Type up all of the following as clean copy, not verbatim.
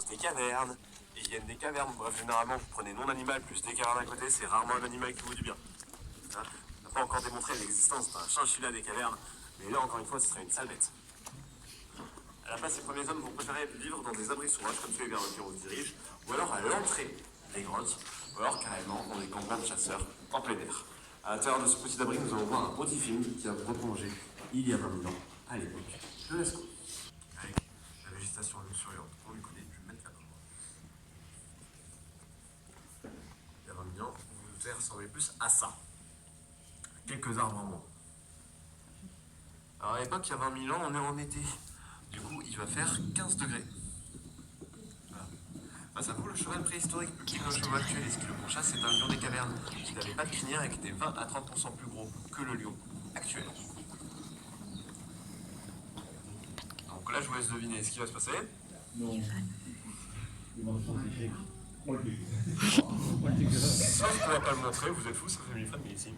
tous des cavernes, et ils viennent des cavernes. Bref, généralement, vous prenez non animal plus des cavernes à côté, c'est rarement un animal qui vaut du bien. Hein, on n'a pas encore démontré l'existence d'un chinchilla des cavernes, mais là, encore une fois, ce serait une sale bête. À la place, ces premiers hommes vont préférer vivre dans des abris sauvages, comme celui vers lequel on se dirige, ou alors à l'entrée des grottes, ou alors carrément dans des campements de chasseurs en plein air. À l'intérieur de ce petit abri, nous allons voir un petit film qui a replongé il y a 20 000 ans, à l'époque de l'Esco. Avec la végétation luxuriante qu'on lui connaît, je vais mettre la main. Il y a 20 000 ans, vous vous devez ressembler plus à ça. Quelques arbres en moins. Alors à l'époque, il y a 20 000 ans, on est en été. Du coup, il va faire 15 degrés. Voilà. Face à vous, le cheval préhistorique plus petit que le cheval actuel et ce qui le pourchasse, c'est un lion des cavernes qui n'avait pas de crinière et qui était 20 à 30% plus gros que le lion actuel. Donc là, je vous laisse deviner ce qui va se passer. Non. Ça, je ne pourrais pas le montrer, vous êtes fous, ça fait 1000 fois de ici.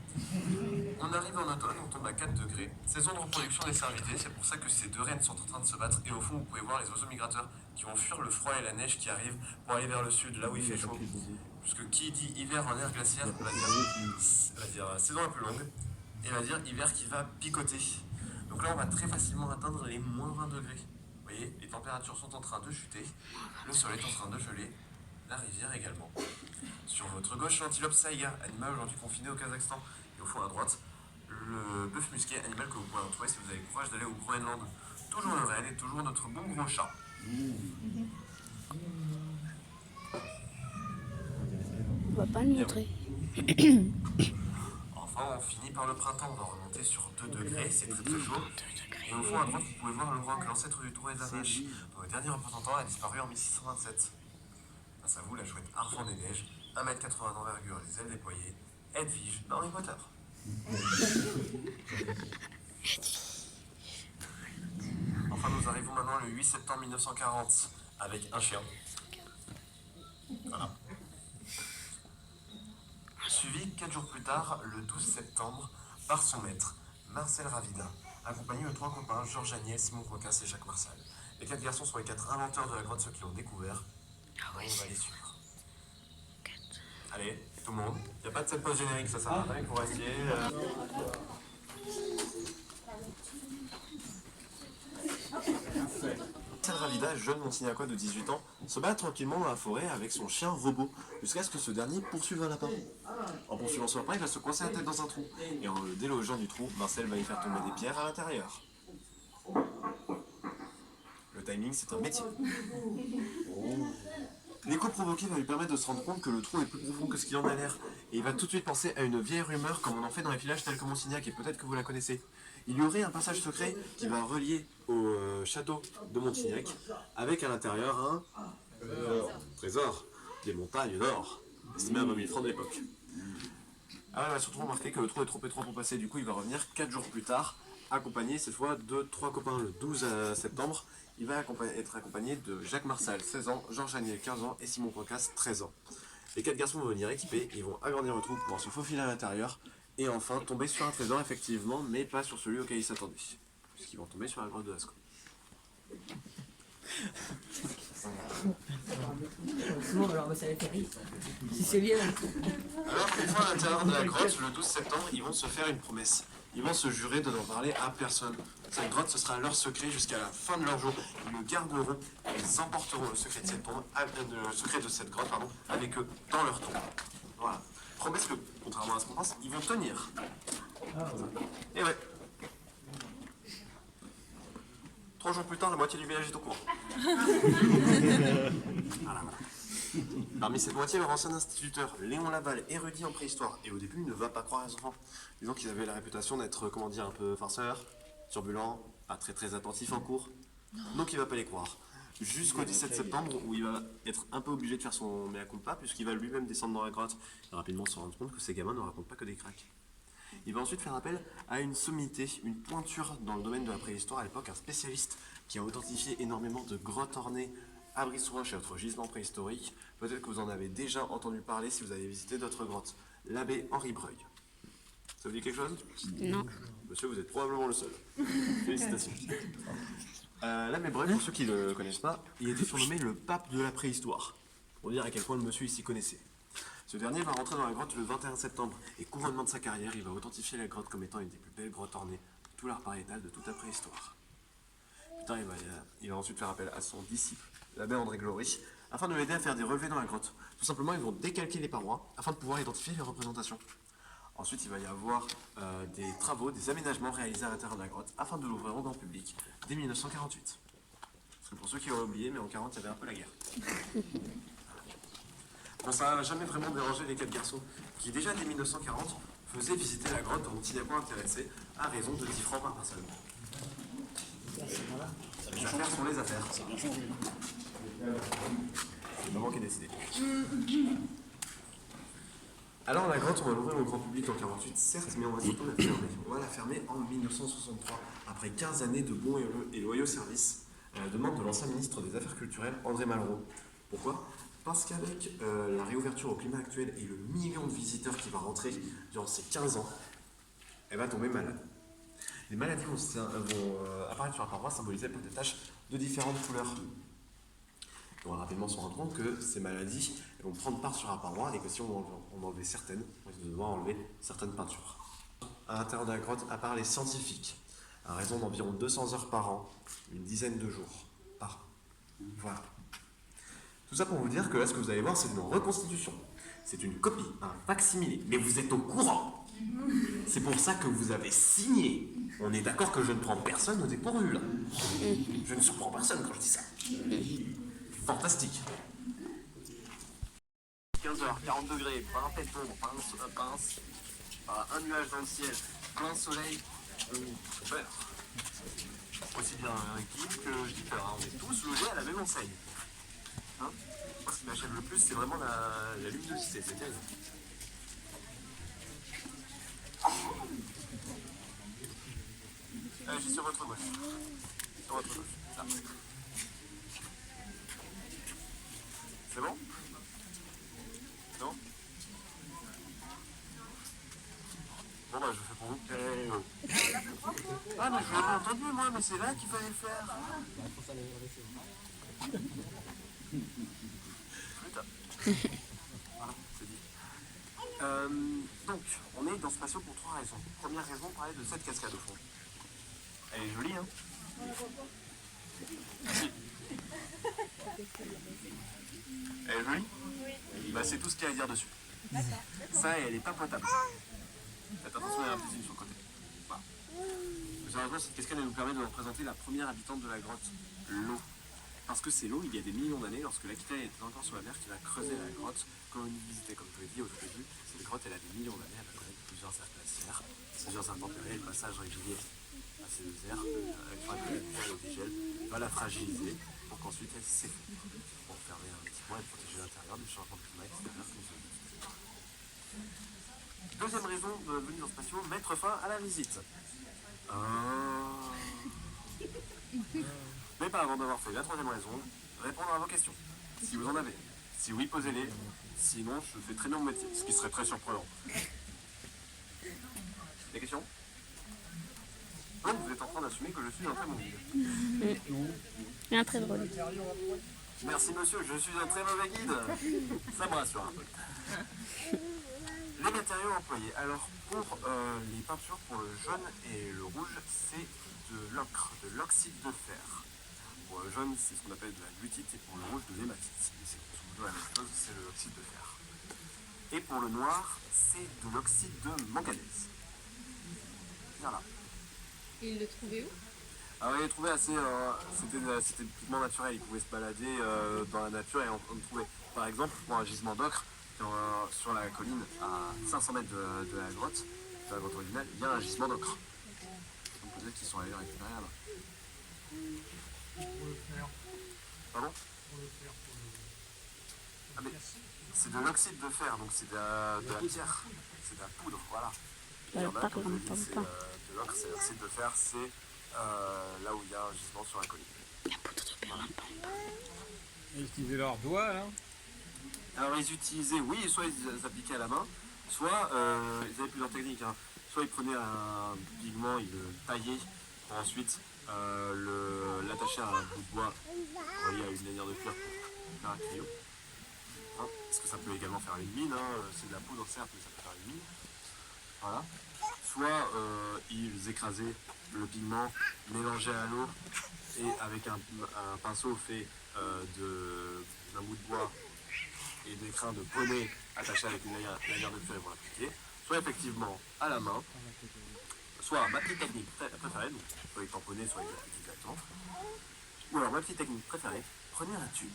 On arrive en automne, on tombe à 4 degrés. Saison de reproduction des cervidés, c'est pour ça que ces deux reines sont en train de se battre. Et au fond, vous pouvez voir les oiseaux migrateurs qui vont fuir le froid et la neige qui arrivent pour aller vers le sud, là où il fait chaud. Puisque qui dit hiver en air glaciaire va dire saison un peu longue, et va dire hiver qui va picoter. Donc là, on va très facilement atteindre les moins 20 degrés. Vous voyez, les températures sont en train de chuter, le sol est en train de geler, la rivière également. Sur votre gauche, l'antilope saïga, animal aujourd'hui confiné au Kazakhstan. Et au fond à droite, le bœuf musqué, animal que vous pouvez retrouver si vous avez le courage d'aller au Groenland. Toujours le renne et toujours notre bon gros chat. On va pas le montrer. Enfin, on finit par le printemps. On va remonter sur 2 degrés, c'est très très chaud. Et au fond à droite, vous pouvez voir le roc, l'ancêtre du taureau et de la vache. Le dernier représentant a disparu en 1627. Face à vous, la chouette Arfan des Neiges, 1,80 m d'envergure, les ailes déployées, Edwige dans Harry Potter. Enfin, nous arrivons maintenant le 8 septembre 1940 avec un chien. Voilà. Suivi 4 jours plus tard, le 12 septembre, par son maître, Marcel Ravida, accompagné de 3 copains, Georges Agnès, Simon Coicas et Jacques Marcel. Les 4 garçons sont les 4 inventeurs de la grotte, ceux qui l'ont découvert. On va les suivre. Allez, tout le monde. Il n'y a pas de cette pause générique, ça sert à rien que vous restiez. Marcel Ravida, jeune Montignacois de 18 ans, se bat tranquillement dans la forêt avec son chien robot, jusqu'à ce que ce dernier poursuive un lapin. En poursuivant ce lapin, il va se coincer la tête dans un trou, et en le délogeant du trou, Marcel va y faire tomber des pierres à l'intérieur. Le timing, c'est un métier. L'écho provoqué va lui permettre de se rendre compte que le trou est plus profond que ce qu'il en a l'air, et il va tout de suite penser à une vieille rumeur comme on en fait dans les villages tels que Montignac, et peut-être que vous la connaissez. Il y aurait un passage secret qui va relier au château de Montignac, avec à l'intérieur un trésor des montagnes d'or, estimé à 20 000 francs de l'époque. Alors il va surtout remarquer que le trou est trop étroit pour passer, du coup il va revenir 4 jours plus tard, accompagné cette fois de 3 copains. Le 12 septembre, il va être accompagné de Jacques Marcel, 16 ans, Georges Agnès, 15 ans et Simon Coicas, 13 ans. Les 4 garçons vont venir équipés, ils vont agrandir le trou pour pouvoir se faufiler à l'intérieur et enfin tomber sur un trésor effectivement, mais pas sur celui auquel ils s'attendaient, puisqu'ils vont tomber sur la grotte de Lascaux. Bon, alors ça va faire rire. Si c'est bien. Alors une fois à l'intérieur de la grotte, le 12 septembre, ils vont se faire une promesse. Ils vont se jurer de n'en parler à personne. Cette grotte, ce sera leur secret jusqu'à la fin de leur jour. Ils le garderont et ils emporteront le secret de cette tombe, le secret de cette grotte, avec eux dans leur tombe. Voilà. Promesse que, contrairement à ce qu'on pense, ils vont tenir. Et ouais. 3 jours plus tard, la moitié du village est au courant. Voilà. Parmi cette moitié, leur ancien instituteur, Léon Laval, érudit en préhistoire, et au début ne va pas croire à ses enfants. Disons qu'ils avaient la réputation d'être, comment dire, un peu farceurs, turbulents, pas très attentifs en cours. Donc il va pas les croire. Jusqu'au 17 septembre, où il va être un peu obligé de faire son mea culpa, puisqu'il va lui-même descendre dans la grotte, et rapidement se rendre compte que ces gamins ne racontent pas que des cracks. Il va ensuite faire appel à une sommité, une pointure dans le domaine de la préhistoire à l'époque, un spécialiste qui a authentifié énormément de grottes ornées, abris sous roche et autres gisements préhistoriques. Peut-être que vous en avez déjà entendu parler si vous avez visité d'autres grottes. L'abbé Henri Breuil. Ça vous dit quelque chose? Non. Monsieur, vous êtes probablement le seul. Félicitations. Là, mais bref, pour ceux qui ne le connaissent pas, il était surnommé le pape de la préhistoire. Pour dire à quel point le monsieur s'y connaissait. Ce dernier va rentrer dans la grotte le 21 septembre, et couronnement de sa carrière, il va authentifier la grotte comme étant une des plus belles grottes ornées de tout l'art pariétal de toute la préhistoire. Putain, il va ensuite faire appel à son disciple, l'abbé André Glory, afin de l'aider à faire des relevés dans la grotte. Tout simplement, ils vont décalquer les parois afin de pouvoir identifier les représentations. Ensuite, il va y avoir des travaux, des aménagements réalisés à l'intérieur de la grotte afin de l'ouvrir au grand public dès 1948. Parce que pour ceux qui auraient oublié, mais en 40, il y avait un peu la guerre. Bon, ça n'a jamais vraiment dérangé les 4 garçons qui, déjà dès 1940, faisaient visiter la grotte dont ils n'étaient pas intéressés à raison de 10 francs par personne. Les affaires sont les affaires. C'est maman qui est décidée. Alors la grotte, on va l'ouvrir au grand public en 48, certes, mais on va surtout la fermer. On va la fermer en 1963, après 15 années de bons et loyaux services, à la demande de l'ancien ministre des Affaires culturelles, André Malraux. Pourquoi ? Parce qu'avec la réouverture au climat actuel et le million de visiteurs qui va rentrer durant ces 15 ans, elle va tomber malade. Les maladies vont apparaître sur la paroi symbolisées par des taches de différentes couleurs. On va rapidement se rendre compte que ces maladies vont prendre part sur la paroi et que si on enlevait certaines, on va devoir enlever certaines peintures. À l'intérieur de la grotte, à part les scientifiques, à raison d'environ 200 heures par an, une dizaine de jours par an. Voilà. Tout ça pour vous dire que là, ce que vous allez voir, c'est une reconstitution. C'est une copie, un facsimilé. Mais vous êtes au courant. C'est pour ça que vous avez signé. On est d'accord que je ne prends personne au dépourvu, là. Je ne surprends personne quand je dis ça. Fantastique. 15h, 40 degrés, pas un pète d'ombre, pas un nuage dans le ciel, plein soleil, on meurt. Aussi bien guide que skipper, hein. On est tous logés à la même enseigne. Hein, moi, ce qui m'achève le plus, c'est vraiment la luminosité, c'est terrible. Je suis sur votre gauche. Sur votre gauche, là. C'est bon? Non? Bon bah je fais pour vous. Ah mais je l'avais entendu moi, mais c'est là qu'il fallait le faire. Putain. Voilà, c'est dit. Donc, on est dans ce patio pour 3 raisons. Première raison, parler de cette cascade au fond. Elle est jolie, hein? Si. Elle est jolie? Oui. Bah c'est tout ce qu'il y a à dire dessus. Ça, elle est pas potable. Faites attention, il y a un petit signe sur le côté. Voilà. Sérieusement, cette cascade, elle nous permet de représenter la première habitante de la grotte, l'eau. Parce que c'est l'eau, il y a des millions d'années, lorsque l'Aquitaine était encore sur la mer, qui va creuser la grotte, comme on y visitait, comme je l'ai dit au début, cette grotte, elle a des millions d'années, elle va connaître plusieurs aires glaciaires, plusieurs intempéries, le passage régulier à ces 2 aires, avec la lumière et le dégel, va la fragiliser, pour qu'ensuite elle s'effondre, pour fermer un petit point et protéger l'intérieur du changement de climat extérieur comme ça. Deuxième raison de venir dans ce patio, mettre fin à la visite. Mais pas avant d'avoir fait la troisième raison, répondre à vos questions. Si vous en avez. Si oui, posez-les. Sinon, je fais très bien mon métier, ce qui serait très surprenant. Des questions? Donc, vous êtes en train d'assumer que je suis un très bon guide. Un très drôle. Merci monsieur, je suis un très mauvais guide. Ça me rassure un peu. Les matériaux employés. Alors, pour les peintures, pour le jaune et le rouge, c'est de l'ocre, de l'oxyde de fer. Pour le jaune, c'est ce qu'on appelle de la lutite, et pour le rouge, de l'hématite. C'est la même chose, c'est de l'oxyde de fer. Et pour le noir, c'est de l'oxyde de manganèse. Voilà. Et il le trouvait où? Alors, il est trouvé assez. C'était pigment naturel, il pouvait se balader dans la nature et on trouvait. Par exemple, pour un gisement d'ocre, sur la colline, à 500 mètres de la grotte originale, il y a un gisement d'ocre. Donc peut-être qu'ils sont allés récupérer là-bas. Pardon? Ah mais c'est de l'oxyde de fer, donc c'est de la pierre, c'est de la poudre, voilà. Par exemple, De l'ocre, c'est l'oxyde de fer, c'est là où il y a un gisement sur la colline. La poudre de perlimpinpin. Ils utilisaient leurs doigts là. Alors ils utilisaient, oui, soit ils appliquaient à la main, soit ils avaient plusieurs techniques. Hein. Soit ils prenaient un pigment, ils le taillaient pour ensuite l'attacher à un bout de bois relié à une lanière de cuir pour faire un crayot. Hein, parce que ça peut également faire une mine, hein, c'est de la poudre certes, mais ça peut faire une mine. Voilà. Soit ils écrasaient le pigment, mélangeaient à l'eau et avec un pinceau fait d'un bout de bois et d'écrin de poney attaché avec une lanière de cuir et vont l'appliquer. Soit effectivement à la main, soit ma petite technique préférée, donc soit les tamponner, soit les appliquer directement. Ou alors ma petite technique préférée, prenez un tube.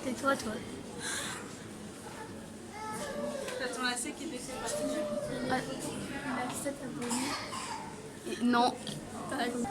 Tais-toi, toi. T'as ton lacet qui était fait par Ouais. La recette abonnée. Non. Pas raison.